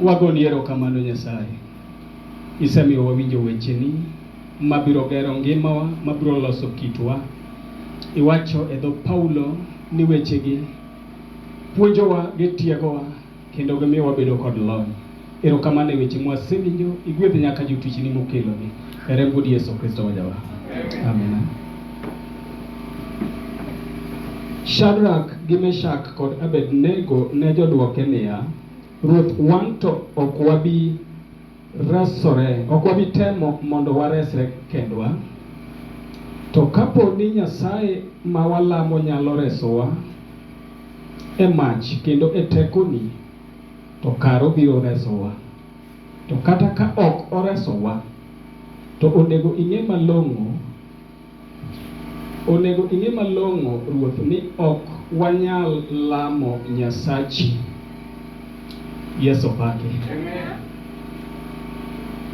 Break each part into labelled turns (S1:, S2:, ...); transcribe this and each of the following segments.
S1: Wagoni erokamano Nyasaye. Isemiyo wawinjo wecheni mabiro gero ngimawa, mabiro loso kitwa. Iwacho e dho Paulo ni wechegi puonjowa, gitiegowa kendo gimiyo wabedo kod lony. Erokamano e weche mwasewinjo, igwedh nyaka jotichni mokelogi. E remb Wuod Yesu Kristo wajawa. Amen. Shadrack gi Meshack kod Abednego ne joduoke niya, Ruoth, wan to ok wabi temo mondo waresre kendwa, to kapo ni Nyasaye ma walamo nyalo resowa e mach kendo e tekoni, to karo biro resowa. To kata ka ok oresowa, to onego ing'e malong'o Ruoth, ni ok wanyal lamo Nyasachi. Yesu pake. Amen.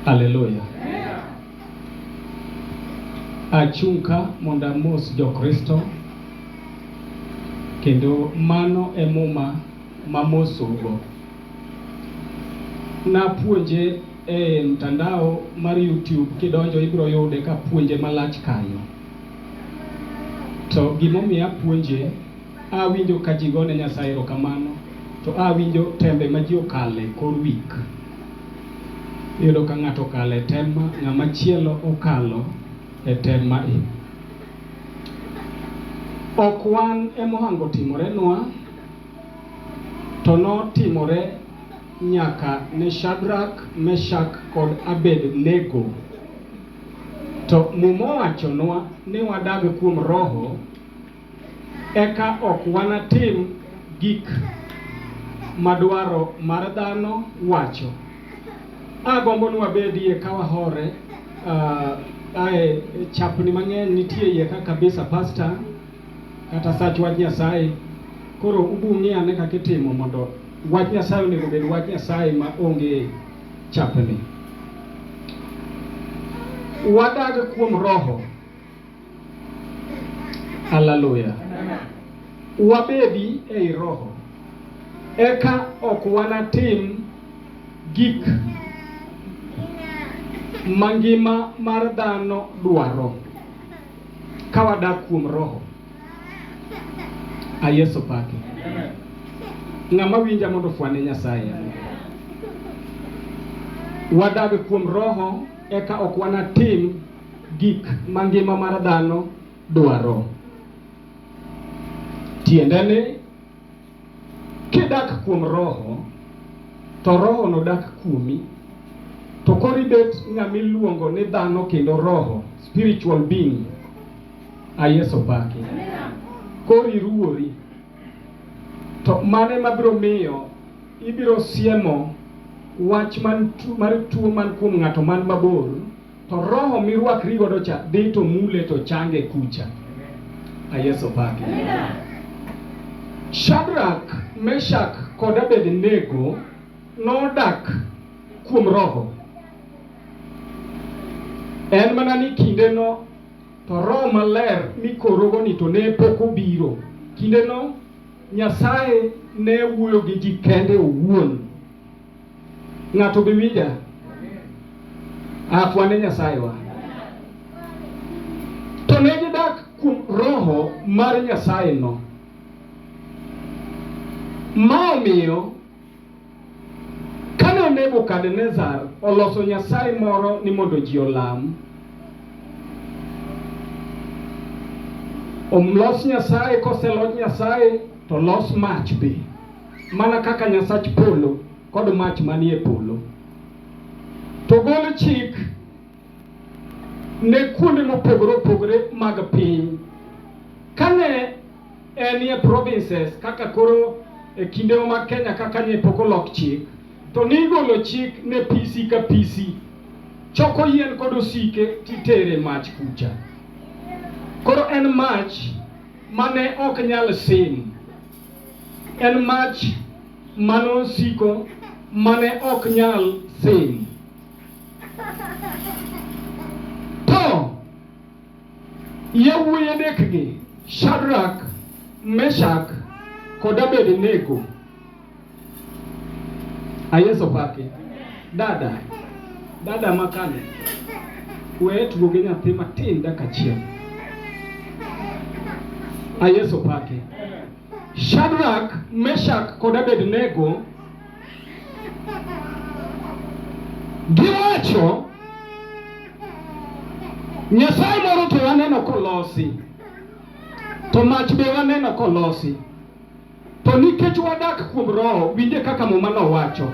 S1: Hallelujah. Amen. Achunka monda mos jo Kristo, kendo mano e muma mamosogo. Na puonje e mtandao mar YouTube, kidonjo ibro yude ka puonje malach kanyo. To gimomiyo puonje, awinjo ka ji gone Nyasaye erokamano, to awinjo tembe ma ji okale kor wik. Iyudo ka ng'ato okale tema, ng'ama chielo okalo e tema e. Ok wan emohango timorenwa, to notimore nyaka ne Shadrack, Meshack kod Abednego. To mumo wachonwa ni wadag kuom roho, eka ok wanatim gik madwaro mar dhano wacho. Agombo ni wabedie ka wahore, chapni mang'eny nitie iye ka kabisa pastor kata sach wach Nyasaye. Koro ubung'i ane kaka itimo mondo wach Nyasaye onego bed wach Nyasaye ma onge chapni. Wadag kuom roho. Hallelujah. Wabedi ei roho, eka ok wanatim gik mangima mar dhano dwaro, ka wadak kuom roho. A Yesu pake. Ng'ama winja mondo fwane Nyasaye. Wadag kuom roho, eka ok wanatim gik mangima mar dhano dwaro. Tiendene, kidak kuom roho, to roho no dak kuomi, to kori bet ng'ami luongo ni dhano kendo roho, spiritual being. A Yesu pake. Kori ruori, to mane mabiro miyo ibiro siemo wach mar tuo man kuom ng'ato man mabor, to roho mirwakri godo cha dhi to mule to change kucha. A Yesu pake. Shadrack, Meshack kod Abednego nodak kuom roho. En mana ni kindeno to roho maler mikorogo ni to ne pok obiro. Kindeno Nyasaye ne wuoyo gi ji kende owuon. Ng'ato be winja? Afwane Nyasaye wa. To ne gidak kuom roho mar Nyasaye no. Ma omiyo kane Nebukadnezar oloso Nyasaye moro ni mondo ji olam, los Nyasaye, koselos Nyasaye to los mach be, mana kaka Nyasach polo kod mach manie polo. To gol chik ne kuonde mopogore opogore mag piny. Kane enie provinces kaka koro e kinde mag Kenya kaka ne pok olok chik, to nigolo chik ne PC ka PC, choko yien kod osike titere mach kucha. Koro en mach mane ok nyal sim. En mach mano siko mane ok nyal sim. To yawuoyi adekgi, Shadrack, Meshack kod Abednego. Ayeso pake. Dada makane. We tugo gi nyathi matin dakika achiel. Ayeso pake. Shadrack, Meshack kod Abednego giwacho Nyasaye moro to waneno kolosi, to mach be waneno kolosi, to nikech wadak kuom roho, winje kaka muma nowacho.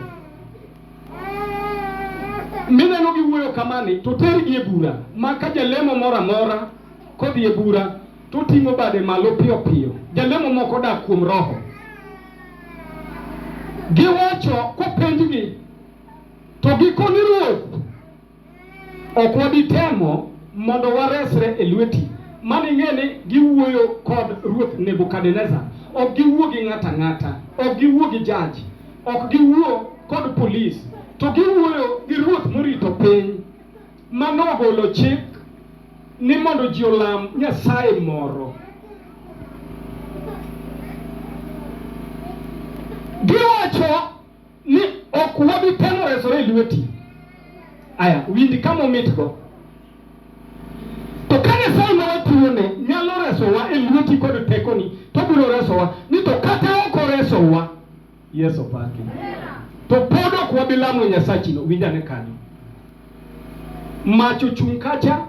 S1: Mineno giwuoyo kamani to tergi e bura, maka jalemo moro amora kodhi e bura to ting'o bade malo piyo piyo. Jalemo moko dak kuom roho. Giwacho kopenjgi to gikoni ruoth ok wabi temo mondo waresre e lweti. Mani ng'eni giwuoyo kod ruoth Nebukadneza. Ok giwuo gi ng'ata ng'ata, ok giwuo gi judge, ok giwuo kod police, to giwuoyo gi ruoth morito piny manogolo chik ni mondo ji olam nyasaye moro. Giwacho ni ok wabi temo resore e lweti. Aya, winji kama omitgo. To ka Nyasaye ma watione nyalo resowa e lweti kod tekoni, to biro resowa. Ni to kata ok oresowa, Yesu pake. To pod ok wabi lamo Nyasachino, winjane kanyo. Mach ochung' kacha,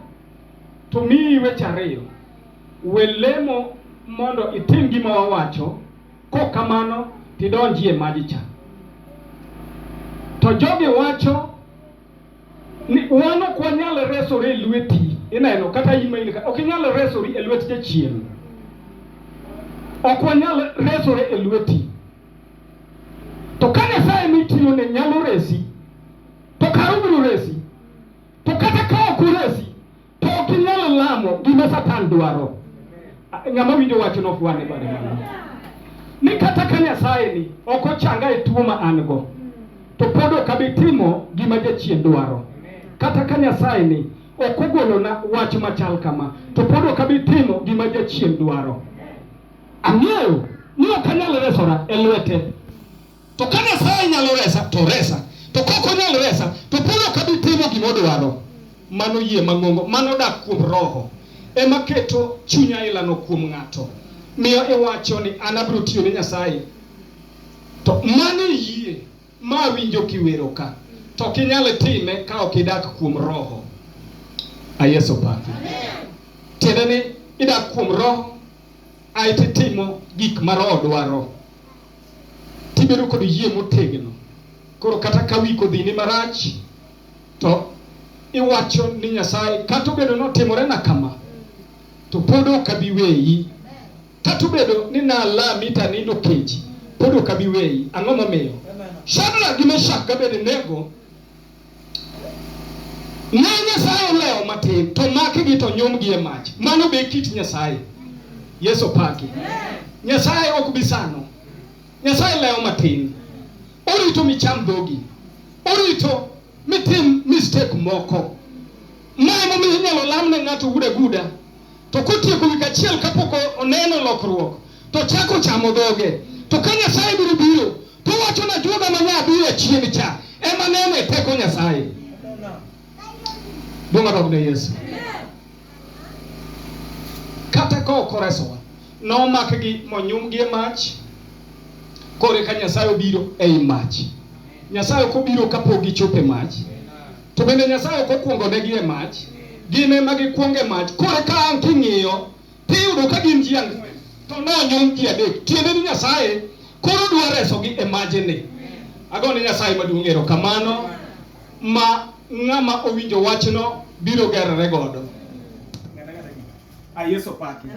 S1: to miyi weche ariyo. We lemo mondo itim gima wawacho, kok kamano tidonji e majicha. To jogi wacho ni wan ok wanyal resore e lweti. Ineno kata ima in ka ok nyal resori e lweti jachien. Ok wanyal resore e lweti. To ka Nyasaye mitiyo ne nyalo resi, to karo biro resi. To kata ka ok resi, to ok nyal lamo gima Satan dwaro. Ng'ama winjo wacho no fwane bade malo. Ni kata ka Nyasaye ni ok ochanga e tuo ma an go, to pod ok abi timo gima jachien dwaro. Kata ka Nyasaye ni ok ogolo na wach machal kama, to pod ok abi timo gima jachien dwaro. Ang'eyo ni ok anyal resora e lwete. To ka Nyasaye nyalo resa, to resa. To ka ok onyal resa, to pod ok abi timo gima odwaro. Mano yie mang'ongo, mano dak kuom roho. Ema keto chunya ilano kuom ng'ato. Miyo iwacho ni an abiro tiyo ne Nyasaye. To mano yie ma winjo kiwero ka. To kinyal time ka ok idak kuom roho. Ayeso pake. Tiende ni idak kuom roho, ai timo gik ma roho dwaro. Tibedo kod yie motegno. Koro kata ka wi kodhi ni marach, to iwacho ni Nyasaye kata obedo notimore na kama, to pod ok abi weyi. Kata obedo ni nalami ta nindo keji, pod ok abi weyi. Ang'o momiyo? Shadrack gi Meshack gi Abednego ne Nyasaye oleo matin, to makgi to nyumgi e mach. Mano be kit Nyasaye. Yesu pake. Nyasaye ok bisano. Nyasaye leo matin. Orito micham dhogi. Orito mitim mistake moko. Mae momiyo inyalo lam ne ng'ato guda guda. To kotieko wik achiel kapok oneno lokruok, to chako chamo dhoge. To ka Nyasaye biro, to wacho na juoga manya biro chien cha. Ema neno e teko Nyasaye. Donga dog ne Yesu. Kata ka ok oresowa, nomakgi monyumgi e mach. Kore ka Nyasaye obiro ei mach. Nyasaye ok obiro kapok gichopo e mach. To bende Nyasaye ok okuongo negi e mach. Gin ema gikwongo e mach. Kore ka an king'iyo, tiyudo ka gin ji ang'wen, to nonyum ji adek. Tiende ni Nyasaye koro dwa resogi e majni. Agone Nyasaye maduong' erokamano ma ng'ama owinjo wachno biro gerore godo. Yesu pake.